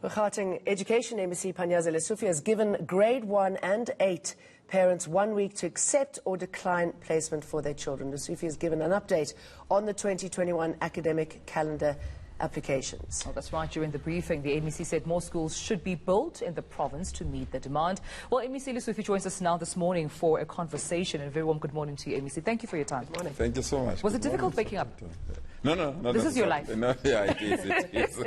Gauteng Education MEC Panyaza Lesufi has given grade 1 and 8 parents 1 week to accept or decline placement for their children. Lesufi has given an update on the 2021 academic calendar applications. Well, that's right. During the briefing, the MEC said more schools should be built in the province to meet the demand. Well, MEC Lesufi joins us now this morning for a conversation. And a very warm good morning to you, MEC. Thank you for your time. Good morning. Thank you so much. Was it difficult waking up? No. This is your life. No, yeah, it is.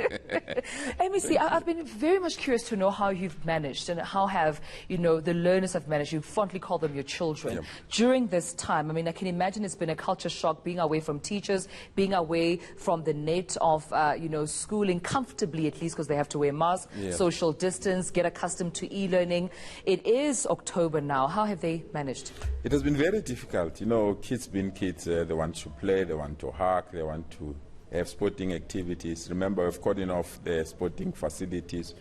MEC, I've been very much curious to know how you've managed and how have, the learners have managed. You fondly call them your children. Yep. During this time, I mean, I can imagine it's been a culture shock being away from teachers, being away from the net of, schooling comfortably, at least because they have to wear masks, social distance, get accustomed to e-learning. It is October now. How have they managed? It has been very difficult. Kids being kids, they want to play, they want to hug, they want to have sporting activities. Remember, we've cordoned off the sporting facilities.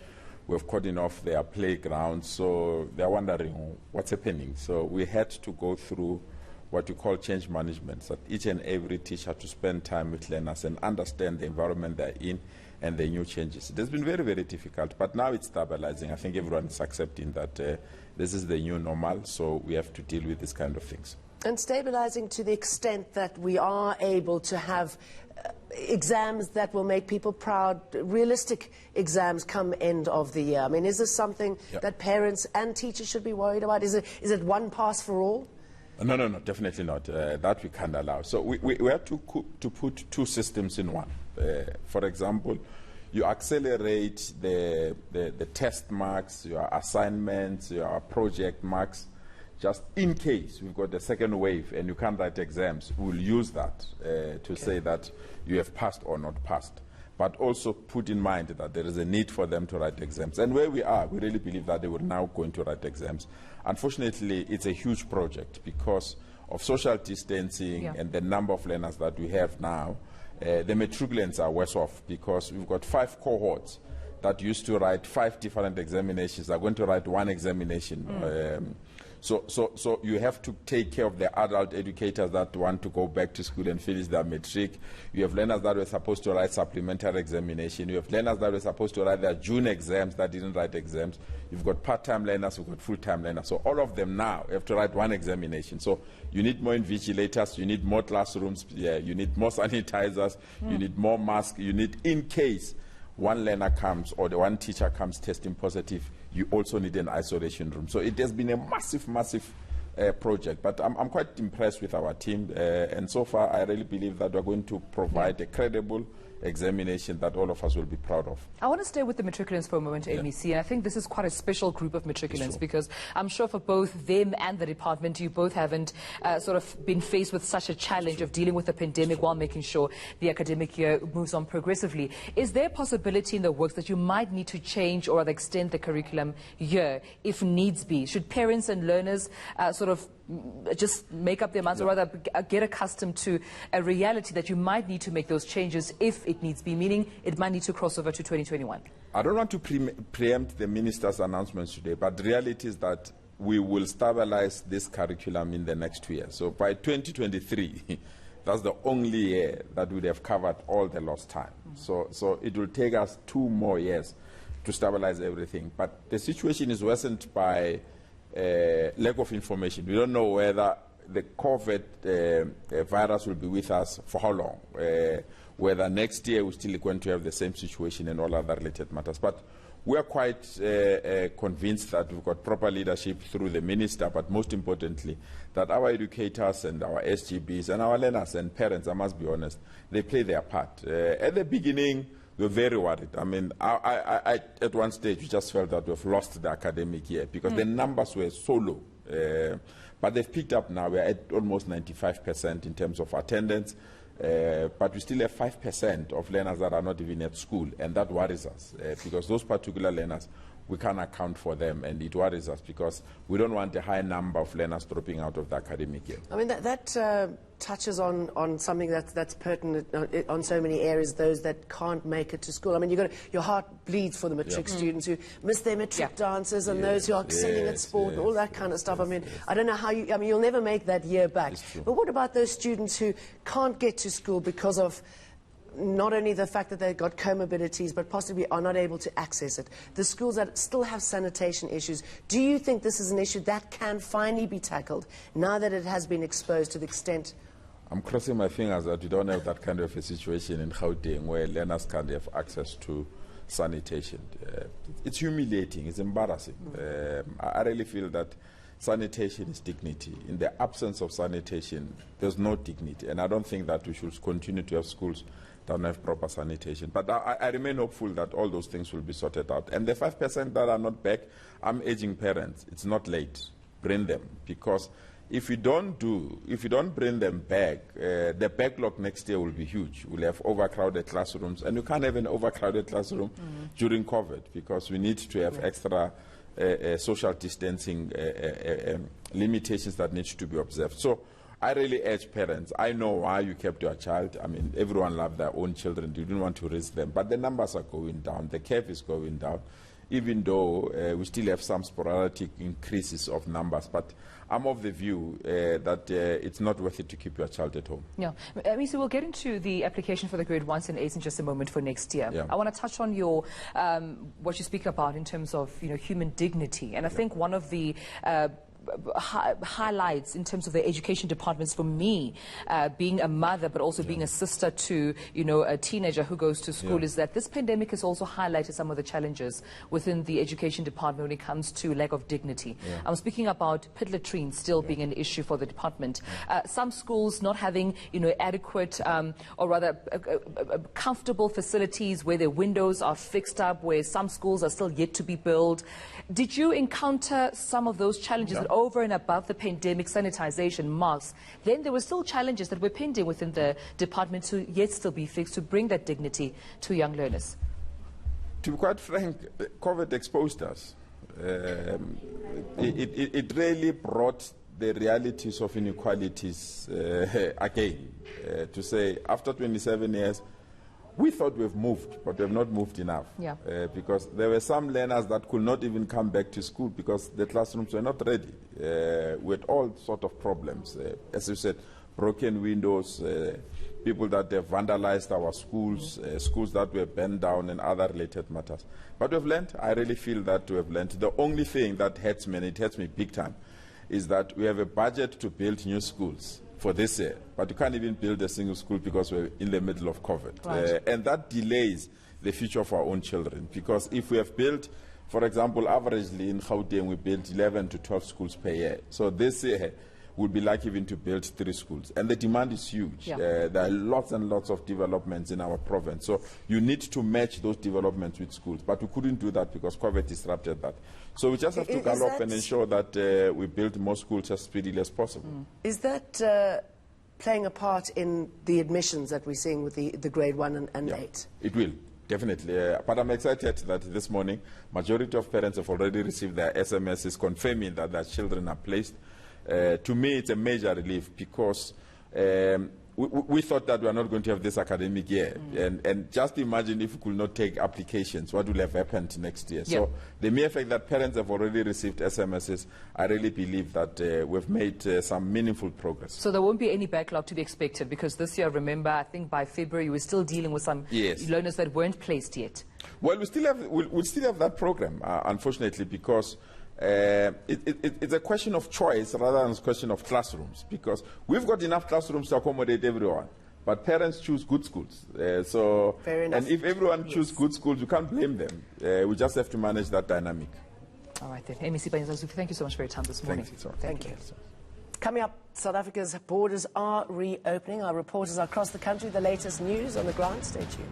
We've cordoned off their playgrounds. So they're wondering what's happening. So we had to go through what we call change management, so that each and every teacher to spend time with learners and understand the environment they're in and the new changes. It has been very, very difficult, but now it's stabilizing. I think everyone is accepting that this is the new normal, so we have to deal with these kind of things. And stabilizing to the extent that we are able to have exams that will make people proud, realistic exams come end of the year. I mean, is this something that parents and teachers should be worried about? Is it one pass for all? No, definitely not. That we can't allow. So we have to put two systems in one. For example, you accelerate the test marks, your assignments, your project marks. Just in case we've got the second wave and you can't write exams, we'll use that to say that you have passed or not passed. But also put in mind that there is a need for them to write exams. And where we are, we really believe that they will now going to write exams. Unfortunately, it's a huge project because of social distancing and the number of learners that we have now. The matriculants are worse off because we've got 5 cohorts that used to write 5 different examinations are going to write 1 examination. So you have to take care of the adult educators that want to go back to school and finish their matric. You have learners that were supposed to write supplementary examination. You have learners that were supposed to write their June exams that didn't write exams. You've got part-time learners, you've got full-time learners. So all of them now have to write 1 examination. So you need more invigilators, you need more classrooms, you need more sanitizers, you need more masks, you need, in case one learner comes or the one teacher comes testing positive, you also need an isolation room. So it has been a massive project. But I'm quite impressed with our team. And so far, I really believe that we're going to provide a credible examination that all of us will be proud of. I want to stay with the matriculants for a moment, MEC, and I think this is quite a special group of matriculants because I'm sure for both them and the department, you both haven't sort of been faced with such a challenge of dealing with the pandemic while making sure the academic year moves on progressively. Is there a possibility in the works that you might need to change or extend the curriculum year if needs be? Should parents and learners sort of just make up their minds or rather get accustomed to a reality that you might need to make those changes if it needs be, meaning it might need to cross over to 2021? I don't want to preempt the minister's announcements today, but the reality is that we will stabilize this curriculum in the next 2 years. So by 2023, that's the only year that would have covered all the lost time. So it will take us 2 more years to stabilize everything. But the situation is worsened by lack of information. We don't know whether the COVID virus will be with us for how long, whether next year we're still going to have the same situation and all other related matters. But we are quite convinced that we've got proper leadership through the minister, but most importantly, that our educators and our SGBs and our learners and parents, I must be honest, they play their part. At the beginning, we were very worried. I mean, I at one stage, we just felt that we've lost the academic year because the numbers were so low. But they've picked up now. We're at almost 95% in terms of attendance. But we still have 5% of learners that are not even at school, and that worries us because those particular learners, we can't account for them, and it worries us because we don't want a high number of learners dropping out of the academic year. I mean, that touches on something that's pertinent on so many areas, those that can't make it to school. I mean, your heart bleeds for the matric students who miss their matric dances and those who are excelling at sport and all that kind of stuff. I mean, I don't know how you'll never make that year back. But what about those students who can't get to school because of not only the fact that they've got comorbidities, but possibly are not able to access it. The schools that still have sanitation issues, do you think this is an issue that can finally be tackled now that it has been exposed to the extent? I'm crossing my fingers that we don't have that kind of a situation in Gauteng where learners can't have access to sanitation. It's humiliating, it's embarrassing. I really feel that sanitation is dignity. In the absence of sanitation, there's no dignity. And I don't think that we should continue to have schools that don't have proper sanitation. But I remain hopeful that all those things will be sorted out. And the 5% that are not back, I'm urging parents, it's not late. Bring them. Because if you don't bring them back, the backlog next year will be huge. We'll have overcrowded classrooms. And you can't have an overcrowded classroom during COVID because we need to have extra social distancing limitations that need to be observed. So I really urge parents. I know why you kept your child. I mean, everyone loves their own children. You didn't want to risk them. But the numbers are going down. The curve is going down, even though we still have some sporadic increases of numbers. But I'm of the view that it's not worth it to keep your child at home. Yeah. So we'll get into the application for the grade 1s and 8s in just a moment for next year. Yeah. I want to touch on your what you speak about in terms of human dignity. And I think one of the highlights in terms of the education departments for me, being a mother but also being a sister to a teenager who goes to school, is that this pandemic has also highlighted some of the challenges within the education department when it comes to lack of dignity. I'm speaking about pit latrines still being an issue for the department. Some schools not having adequate or rather comfortable facilities where their windows are fixed up, where some schools are still yet to be built. Did you encounter some of those challenges that over and above the pandemic, sanitization, masks, then there were still challenges that were pending within the department to yet still be fixed to bring that dignity to young learners? To be quite frank, COVID exposed us. It really brought the realities of inequalities again. To say, after 27 years, we thought we've moved, but we've not moved enough. Because there were some learners that could not even come back to school because the classrooms were not ready. With all sorts of problems. As you said, broken windows, people that have vandalized our schools, schools that were burned down and other related matters. But we've learned, I really feel that we have learned. The only thing that hurts me, and it hurts me big time, is that we have a budget to build new schools for this year, but you can't even build a single school because we're in the middle of COVID. Right. And that delays the future of our own children, because if we have built, for example, averagely in Gauteng, we built 11 to 12 schools per year. So this year, we'll be lucky even to build 3 schools. And the demand is huge. There are lots and lots of developments in our province. So you need to match those developments with schools. But we couldn't do that because COVID disrupted that. So we just have to gallop and ensure that we build more schools as speedily as possible. Is that playing a part in the admissions that we're seeing with the grade 1 and 8? It will. Definitely. But I'm excited that this morning, majority of parents have already received their SMSs confirming that their children are placed. To me, it's a major relief because we thought that we are not going to have this academic year. And just imagine if we could not take applications, what will have happened next year? So the mere fact that parents have already received SMSs, I really believe that we've made some meaningful progress. So there won't be any backlog to be expected because this year, remember, I think by February, we're still dealing with some learners that weren't placed yet. Well, we'll still have that program, unfortunately, because it's a question of choice rather than a question of classrooms, because we've got enough classrooms to accommodate everyone, but parents choose good schools. And if everyone chooses good schools, you can't blame them. We just have to manage that dynamic. All right then. MEC Panyaza, Lesufi, thank you so much for your time this morning. Thank you. Coming up, South Africa's borders are reopening. Our reporters are across the country. The latest news on the ground. Stay tuned.